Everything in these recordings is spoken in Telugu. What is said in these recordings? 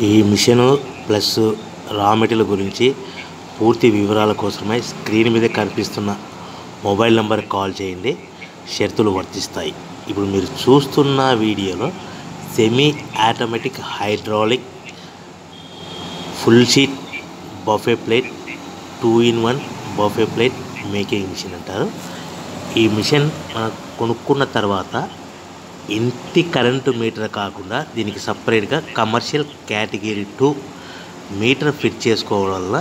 ఈ మిషన్ ప్లస్ రా మెటీరియల్ గురించి పూర్తి వివరాల కోసమై స్క్రీన్ మీద కనిపిస్తున్న మొబైల్ నంబర్కి కాల్ చేయండి. షరతులు వర్తిస్తాయి. ఇప్పుడు మీరు చూస్తున్న వీడియోలో semi automatic hydraulic full sheet buffet plate 2-in-1 buffet plate making machine అంటారు. ఈ మిషన్ మనం కొనుక్కున్న తర్వాత ఇంటి కరెంటు మీటర్ కాకుండా దీనికి సపరేట్గా కమర్షియల్ కేటగిరీ 2 మీటర్ ఫిట్ చేసుకోవడం వల్ల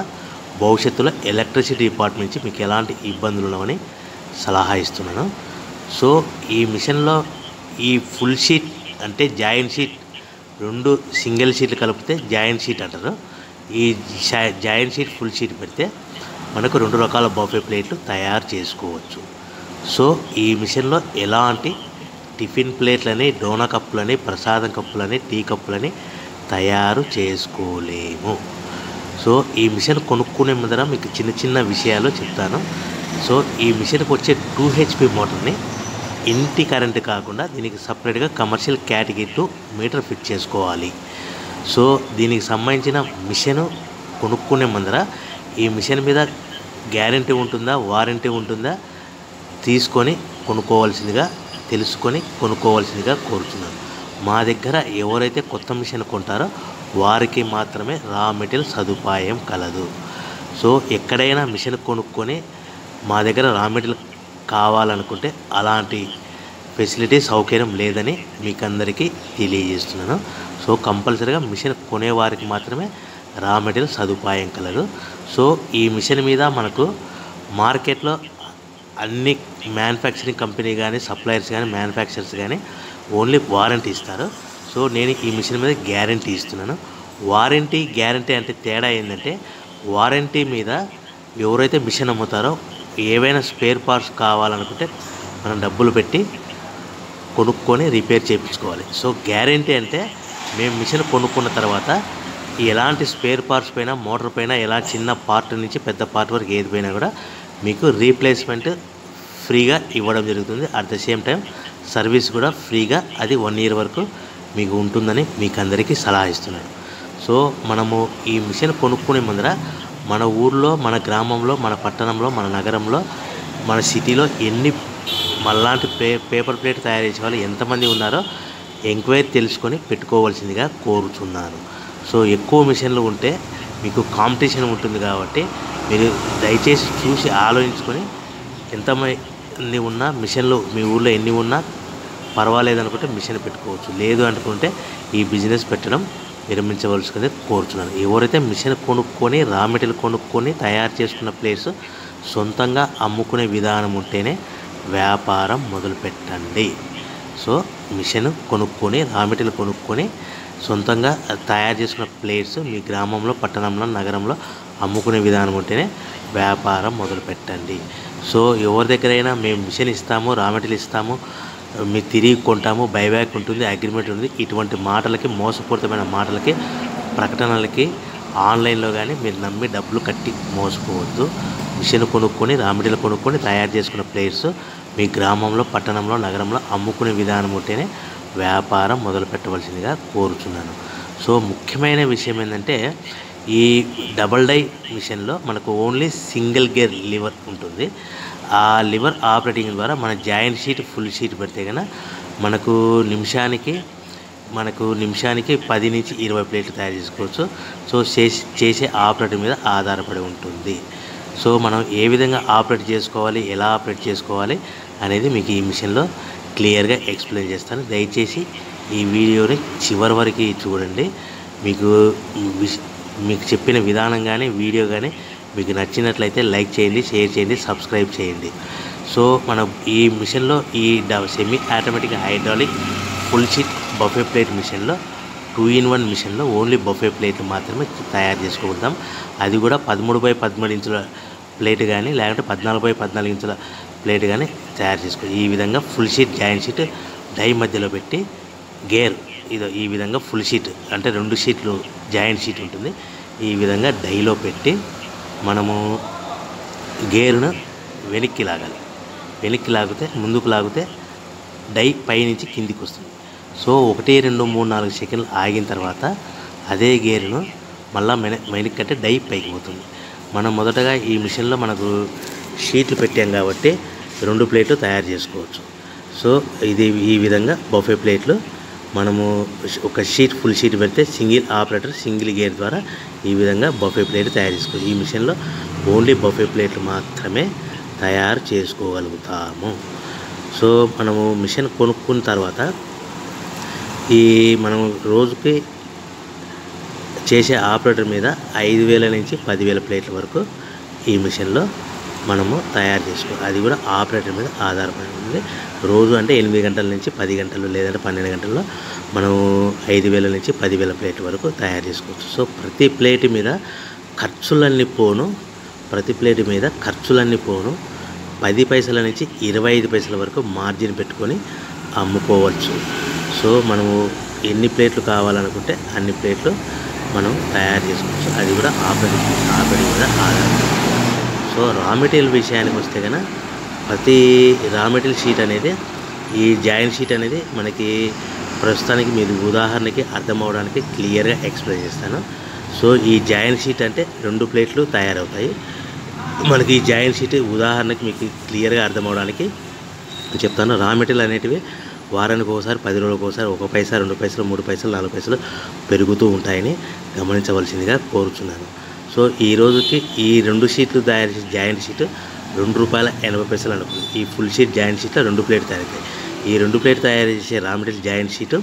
భవిష్యత్తులో ఎలక్ట్రిసిటీ డిపార్ట్మెంట్ నుంచి మీకు ఎలాంటి ఇబ్బందులు ఉండవని సలహా ఇస్తున్నాను. సో ఈ మిషన్లో ఈ ఫుల్ షీట్ అంటే జాయింట్ షీట్, 2 సింగిల్ షీట్లు కలిపితే జాయింట్ షీట్ అంటారు. ఈ జాయింట్ షీట్ ఫుల్ షీట్ పెడితే మనకు 2 రకాల బఫే ప్లేట్లు తయారు చేసుకోవచ్చు. సో ఈ మిషన్లో ఎలాంటి టిఫిన్ ప్లేట్లని, డోనా కప్పులని, ప్రసాదం కప్పులని, టీ కప్పులని తయారు చేసుకోలేము. సో ఈ మిషన్ కొనుక్కునే ముందర మీకు చిన్న చిన్న విషయాలు చెప్తాను. సో ఈ మిషన్కి వచ్చే 2 HP మోటార్ని ఇంటి కరెంటు కాకుండా దీనికి సపరేట్గా కమర్షియల్ కేటగిరీ 2 మీటర్ ఫిట్ చేసుకోవాలి. సో దీనికి సంబంధించిన మిషన్ కొనుక్కునే ముందర ఈ మిషన్ మీద గ్యారంటీ ఉంటుందా, వారంటీ ఉంటుందా తీసుకొని కొనుక్కోవాల్సిందిగా కోరుతున్నాను. మా దగ్గర ఎవరైతే కొత్త మిషన్ కొంటారో వారికి మాత్రమే రా మెటీరియల్ సదుపాయం కలదు. సో ఎక్కడైనా మిషన్ కొనుక్కొని మా దగ్గర రా మెటీరియల్ కావాలనుకుంటే అలాంటి ఫెసిలిటీ సౌకర్యం లేదని మీకు అందరికీ తెలియజేస్తున్నాను. సో కంపల్సరీగా మిషన్ కొనేవారికి మాత్రమే రా మెటీరియల్ సదుపాయం కలదు. సో ఈ మిషన్ మీద మనకు మార్కెట్లో అన్ని మ్యానుఫ్యాక్చరింగ్ కంపెనీ కానీ, సప్లయర్స్ కానీ, మ్యానుఫ్యాక్చరర్స్ కానీ ఓన్లీ వారంటీ ఇస్తారు. సో నేను ఈ మిషన్ మీద గ్యారంటీ ఇస్తున్నాను. వారంటీ గ్యారంటీ అంటే తేడా ఏంటంటే, వారంటీ మీద ఎవరైతే మిషన్ అమ్ముతారో ఏవైనా స్పేర్ పార్ట్స్ కావాలనుకుంటే మనం డబ్బులు పెట్టి కొనుక్కొని రిపేర్ చేయించుకోవాలి. సో గ్యారంటీ అంటే మేము మిషన్ కొనుక్కున్న తర్వాత ఎలాంటి స్పేర్ పార్ట్స్ పైన, మోటార్ పైన ఎలా చిన్న పార్ట్ నుంచి పెద్ద పార్ట్ వరకు ఏది పోయినా కూడా మీకు రీప్లేస్మెంట్ ఫ్రీగా ఇవ్వడం జరుగుతుంది. At the same time service కూడా ఫ్రీగా అది 1 year వరకు మీకు ఉంటుందని మీకు అందరికీ సలహా ఇస్తున్నాను. సో మనము ఈ మిషన్ కొనుక్కునే ముందర మన ఊర్లో, మన గ్రామంలో, మన పట్టణంలో, మన నగరంలో, మన సిటీలో ఎన్ని మళ్ళాంటి పేపర్ ప్లేట్ తయారు చేసే వాళ్ళు ఎంతమంది ఉన్నారో ఎంక్వైరీ తెలుసుకొని పెట్టుకోవాల్సిందిగా కోరుతున్నాను. సో ఎక్కువ మిషన్లు ఉంటే మీకు కాంపిటీషన్ ఉంటుంది కాబట్టి మీరు దయచేసి చూసి ఆలోచించుకొని ఎంతమంది ఉన్నా మిషన్లు మీ ఊళ్ళో ఎన్ని ఉన్నా పర్వాలేదు అనుకుంటే మిషన్ పెట్టుకోవచ్చు. లేదు అనుకుంటే ఈ బిజినెస్ పెట్టడం విరమించవలసిందే కోరుతున్నాను. ఎవరైతే మిషన్ కొనుక్కొని రా మెటీరియల్ కొనుక్కొని తయారు చేసుకున్న ప్లేస్ సొంతంగా అమ్ముకునే విధానం ఉంటేనే వ్యాపారం మొదలుపెట్టండి. సో మిషన్ కొనుక్కొని రా మెటీరియల్ కొనుక్కొని సొంతంగా తయారు చేసుకున్న ప్లేట్స్ మీ గ్రామంలో, పట్టణంలో, నగరంలో అమ్ముకునే విధానం ఉంటేనే వ్యాపారం మొదలుపెట్టండి. సో ఎవరి దగ్గరైనా మేము మిషన్ ఇస్తాము, రా మెటీరియల్ ఇస్తాము, మీరు తిరిగి కొంటాము, బైబ్యాక్ ఉంటుంది, అగ్రిమెంట్ ఉంది, ఇటువంటి మాటలకి, మోసపూరితమైన మాటలకి, ప్రకటనలకి ఆన్లైన్లో కానీ మీరు నమ్మి డబ్బులు కట్టి మోసపోవద్దు. మిషన్ కొనుక్కొని రా మెటీరియల్ కొనుక్కొని తయారు చేసుకున్న ప్లేట్స్ మీ గ్రామంలో, పట్టణంలో, నగరంలో అమ్ముకునే విధానం ఉంటేనే వ్యాపారం మొదలు పెట్టవలసిందిగా కోరుచున్నాను. సో ముఖ్యమైన విషయం ఏంటంటే, ఈ డబల్ డై మిషన్లో మనకు ఓన్లీ సింగిల్ గేర్ లివర్ ఉంటుంది. ఆ లివర్ ఆపరేటింగ్ ద్వారా మన జాయింట్ షీట్, ఫుల్ షీట్ పెడితే కనుక మనకు నిమిషానికి 10 నుంచి 20 ప్లేట్లు తయారు చేసుకోవచ్చు. సో చేసే ఆపరేటర్ మీద ఆధారపడి ఉంటుంది. సో మనం ఏ విధంగా ఆపరేట్ చేసుకోవాలి, ఎలా ఆపరేట్ చేసుకోవాలి అనేది మీకు ఈ మిషన్లో క్లియర్గా ఎక్స్ప్లెయిన్ చేస్తాను. దయచేసి ఈ వీడియోని చివరి వరకు చూడండి. మీకు చెప్పిన విధానం కానీ, వీడియో కానీ మీకు నచ్చినట్లయితే లైక్ చేయండి, షేర్ చేయండి, సబ్స్క్రైబ్ చేయండి. సో మనం ఈ మిషన్లో ఈ semi automatic hydraulic full sheet buffet plate మిషన్లో 2-in-1 మిషన్లో ఓన్లీ బఫే ప్లేట్లు మాత్రమే తయారు చేసుకుంటాం. అది కూడా 13x13 ఇంచుల ప్లేట్ కానీ, లేకుంటే 14x14 ఇంచుల ప్లేట్ కానీ తయారు చేసుకో. ఈ విధంగా full sheet, joint sheet die మధ్యలో పెట్టి గేర్ ఈ విధంగా ఫుల్ షీట్ అంటే 2 షీట్లు జాయింట్ షీట్ ఉంటుంది. ఈ విధంగా డైలో పెట్టి మనము గేరును వెనక్కి లాగితే ముందుకు లాగితే డై పై నుంచి కిందికి వస్తుంది. సో 1, 2, 3, 4 సెకండ్లు ఆగిన తర్వాత అదే గేర్ను మళ్ళీ మెయిన్కి కట్టే డై పైకి పోతుంది. మనం మొదటగా ఈ మిషన్లో మనకు షీట్లు పెట్టాం కాబట్టి 2 ప్లేట్లు తయారు చేసుకోవచ్చు. సో ఇది ఈ విధంగా బఫే ప్లేట్లు మనము ఒక షీట్ ఫుల్ షీట్ పెడితే సింగిల్ ఆపరేటర్ సింగిల్ గేర్ ద్వారా ఈ విధంగా బఫే ప్లేట్ తయారు చేసుకోవచ్చు. ఈ మిషన్లో ఓన్లీ బఫే ప్లేట్లు మాత్రమే తయారు చేసుకోగలుగుతాము. సో మనము మిషన్ కొనుక్కున్న తర్వాత ఈ మనం రోజుకి చేసే ఆపరేటర్ మీద 5,000 నుంచి 10,000 ప్లేట్ల వరకు ఈ మిషన్లో మనము తయారు చేసుకోవాలి. అది కూడా ఆపరేటర్ మీద ఆధారపడి ఉంది. రోజు అంటే 8 గంటల నుంచి 10 గంటలు లేదంటే 12 గంటల్లో మనము 5,000 నుంచి 10,000 ప్లేట్ల వరకు తయారు చేసుకోవచ్చు. సో ప్రతి ప్లేట్ మీద ఖర్చులన్నీ పోను 10 పైసల నుంచి 25 పైసల వరకు మార్జిన్ పెట్టుకొని అమ్ముకోవచ్చు. సో మనము ఎన్ని ప్లేట్లు కావాలనుకుంటే అన్ని ప్లేట్లు మనం తయారు చేసుకోవచ్చు. అది కూడా ఆపరేటింగ్ మీద ఆధారపడి. సో రా మెటీరియల్ విషయానికి వస్తే కనుక ప్రతి రా మెటీరియల్ షీట్ అనేది ఈ జాయింట్ షీట్ అనేది మనకి ప్రస్తుతానికి మీరు ఉదాహరణకి అర్థం అవడానికి క్లియర్గా ఎక్స్ప్లెయిన్ చేస్తాను. సో ఈ జాయింట్ షీట్ అంటే 2 ప్లేట్లు తయారవుతాయి. మనకి ఈ జాయింట్ షీట్ ఉదాహరణకి మీకు క్లియర్గా అర్థం అవడానికి చెప్తాను. రా మెటీరియల్ అనేటివి వారానికి ఒకసారి 10 రోజులకు ఒకసారి 1 పైసా 2 పైసలు 3 పైసలు 4 పైసలు పెరుగుతూ ఉంటాయని గమనించవలసిందిగా కోరుచున్నాను. సో ఈ రోజుకి ఈ 2 షీట్లు తయారు చేసే జాయింట్ షీట్ ₹2.80 అనుకుంది. ఈ ఫుల్ షీట్ జాయింట్ షీట్లో 2 ప్లేట్ తయారవుతాయి. ఈ 2 ప్లేట్ తయారు చేసే రా మెటీరియల్ జాయింట్ షీటు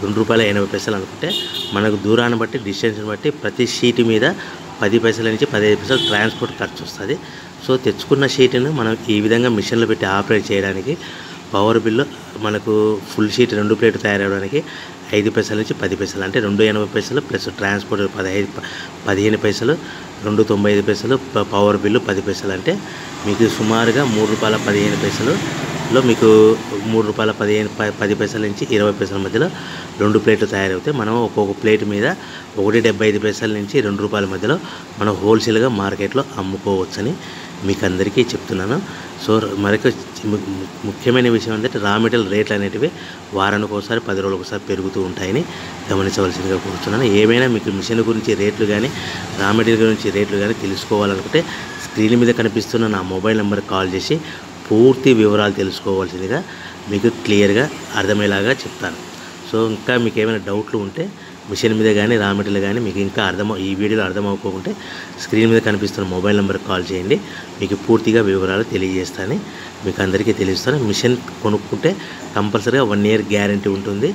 ₹2.80 అనుకుంటే మనకు దూరాన్ని బట్టి డిస్టెన్స్ని బట్టి ప్రతి షీటు మీద 10 పైసల నుంచి 15 పైసలు ట్రాన్స్పోర్ట్ ఖర్చు వస్తుంది. సో తెచ్చుకున్న షీటును మనం ఈ విధంగా మిషన్లో పెట్టి ఆపరేట్ చేయడానికి పవర్ బిల్లు మనకు ఫుల్ షీట్ 2 ప్లేట్ తయారవడానికి 5 పైసల నుంచి 10 పైసలు అంటే ₹2.80 ప్లస్ ట్రాన్స్పోర్ట్ 15 పైసలు, ₹2.95 పవర్ బిల్లు 10 పైసలు అంటే మీకు సుమారుగా ₹3.15లో మీకు ₹3.10 నుంచి 20 పైసల మధ్యలో 2 ప్లేట్లు తయారవుతాయి. మనం ఒక్కొక్క ప్లేట్ మీద ₹1.75 నుంచి ₹2 మధ్యలో మనం హోల్సేల్గా మార్కెట్లో అమ్ముకోవచ్చని మీకు అందరికీ చెప్తున్నాను. సో మరొక ముఖ్యమైన విషయం ఏంటంటే రా మెటీరియల్ రేట్లు అనేటివి వారానికి ఒకసారి 10 రోజులకు ఒకసారి పెరుగుతూ ఉంటాయని గమనించవలసిందిగా కోరుతున్నాను. ఏమైనా మీకు మిషన్ గురించి రేట్లు కానీ రా మెటీరియల్ గురించి రేట్లు కానీ తెలుసుకోవాలనుకుంటే స్క్రీన్ మీద కనిపిస్తున్న నా మొబైల్ నెంబర్కి కాల్ చేసి పూర్తి వివరాలు తెలుసుకోవాల్సిందిగా మీకు క్లియర్గా అర్థమయ్యేలాగా చెప్తాను. సో ఇంకా మీకు ఏమైనా డౌట్లు ఉంటే మిషన్ మీద కానీ రా మెటీరియల్ కానీ మీకు ఇంకా ఈ వీడియోలో అర్థం అవ్వకుంటే స్క్రీన్ మీద కనిపిస్తున్న మొబైల్ నెంబర్కి కాల్ చేయండి. మీకు పూర్తిగా వివరాలు తెలియజేస్తాను, మీకు అందరికీ తెలియజేస్తాను. మిషన్ కొనుక్కుంటే కంపల్సరీగా 1 year గ్యారంటీ ఉంటుంది.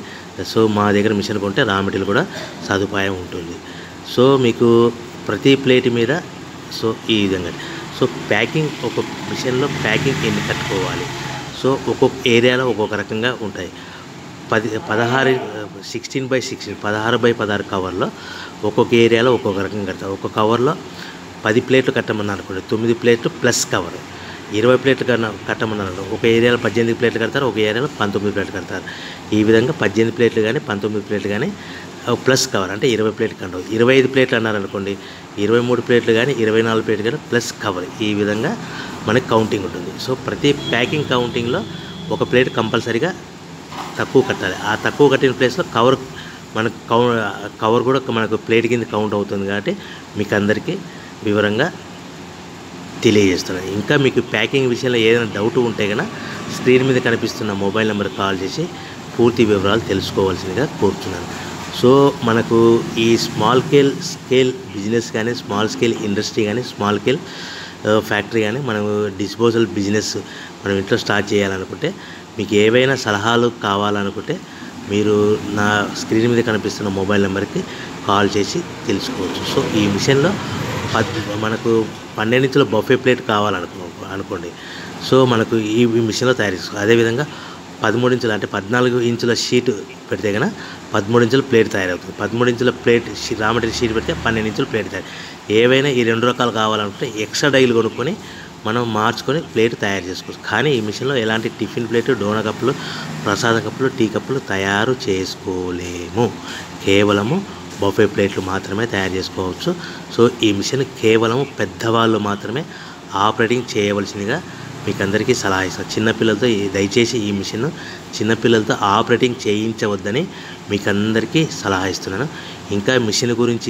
సో మా దగ్గర మిషన్ కొంటే రా మెటీరియల్ కూడా సదుపాయం ఉంటుంది. సో మీకు ప్రతి ప్లేట్ మీద సో ఈ విధంగా సో ప్యాకింగ్ ఒక మిషన్లో ప్యాకింగ్ ఎన్ని కట్టుకోవాలి. సో ఒక్కొక్క ఏరియాలో ఒక్కొక్క రకంగా ఉంటాయి. 16x16 కవర్లో ఒక్కొక్క ఏరియాలో ఒక్కొక్క రకంగా కడతారు. ఒక్కొక్క కవర్లో 10 ప్లేట్లు కట్టమన్నారు అనుకోండి, 9 ప్లేట్లు ప్లస్ కవర్. 20 ప్లేట్లు కట్టమన్నారు ఒక ఏరియాలో 18 ప్లేట్లు కడతారు, ఒక ఏరియాలో 19 ప్లేట్లు కడతారు. ఈ విధంగా 18 ప్లేట్లు కానీ 19 ప్లేట్లు కానీ ప్లస్ కవర్ అంటే 20 ప్లేట్లు కంటారు. 25 ప్లేట్లు అన్నారనుకోండి, 23 ప్లేట్లు కానీ 24 ప్లేట్లు కానీ ప్లస్ కవర్. ఈ విధంగా మనకి కౌంటింగ్ ఉంటుంది. సో ప్రతి ప్యాకింగ్ కౌంటింగ్లో ఒక ప్లేట్ కంపల్సరీగా తక్కువ కట్టాలి. ఆ తక్కువ కట్టిన ప్లేస్లో మనకు కవర్ కూడా మనకు ప్లేట్ కింద కౌంట్ అవుతుంది. కాబట్టి మీకు అందరికీ వివరంగా తెలియజేస్తున్నాను. ఇంకా మీకు ప్యాకింగ్ విషయంలో ఏదైనా డౌట్ ఉంటే కనుక స్క్రీన్ మీద కనిపిస్తున్న మొబైల్ నెంబర్కి కాల్ చేసి పూర్తి వివరాలు తెలుసుకోవాల్సిందిగా కోరుతున్నాను. సో మనకు ఈ స్మాల్ స్కేల్ బిజినెస్ కానీ స్మాల్ స్కేల్ ఇండస్ట్రీ కానీ స్మాల్ స్కేల్ ఫ్యాక్టరీ కానీ మనం డిస్పోజల్ బిజినెస్ మనం ఇంట్లో స్టార్ట్ చేయాలనుకుంటే మీకు ఏవైనా సలహాలు కావాలనుకుంటే మీరు నా స్క్రీన్ మీద కనిపిస్తున్న మొబైల్ నెంబర్కి కాల్ చేసి తెలుసుకోవచ్చు. సో ఈ మిషన్లో మనకు 12 ఇంచుల బఫే ప్లేట్ కావాలనుకోండి. సో మనకు ఈ మిషన్లో తయారు చేసుకోవాలి. అదేవిధంగా 13 ఇంచుల అంటే 14 ఇంచుల షీట్ పెడితే కనుక 13 ఇంచుల ప్లేట్ తయారవుతుంది. 13 ఇంచుల ప్లేట్ రా మెటీరియల్ షీట్ పెడితే 12 ఇంచుల ప్లేట్ తయారు. ఏవైనా ఈ 2 రకాలు కావాలనుకుంటే ఎక్స్ట్రా డైలు కొనుక్కొని మనం మార్చుకొని ప్లేట్ తయారు చేసుకోవచ్చు. కానీ ఈ మిషన్లో ఎలాంటి టిఫిన్ ప్లేటు, డోనా కప్పులు, ప్రసాద కప్పులు, టీ కప్పులు తయారు చేసుకోలేము. కేవలము బఫే ప్లేట్లు మాత్రమే తయారు చేసుకోవచ్చు. సో ఈ మిషన్ కేవలం పెద్దవాళ్ళు మాత్రమే ఆపరేటింగ్ చేయవలసిందిగా మీకు అందరికీ సలహా ఇస్తాను. చిన్నపిల్లలతో దయచేసి ఈ మిషన్ చిన్నపిల్లలతో ఆపరేటింగ్ చేయించవద్దని మీకు అందరికీ సలహా ఇస్తున్నాను. ఇంకా మిషన్ గురించి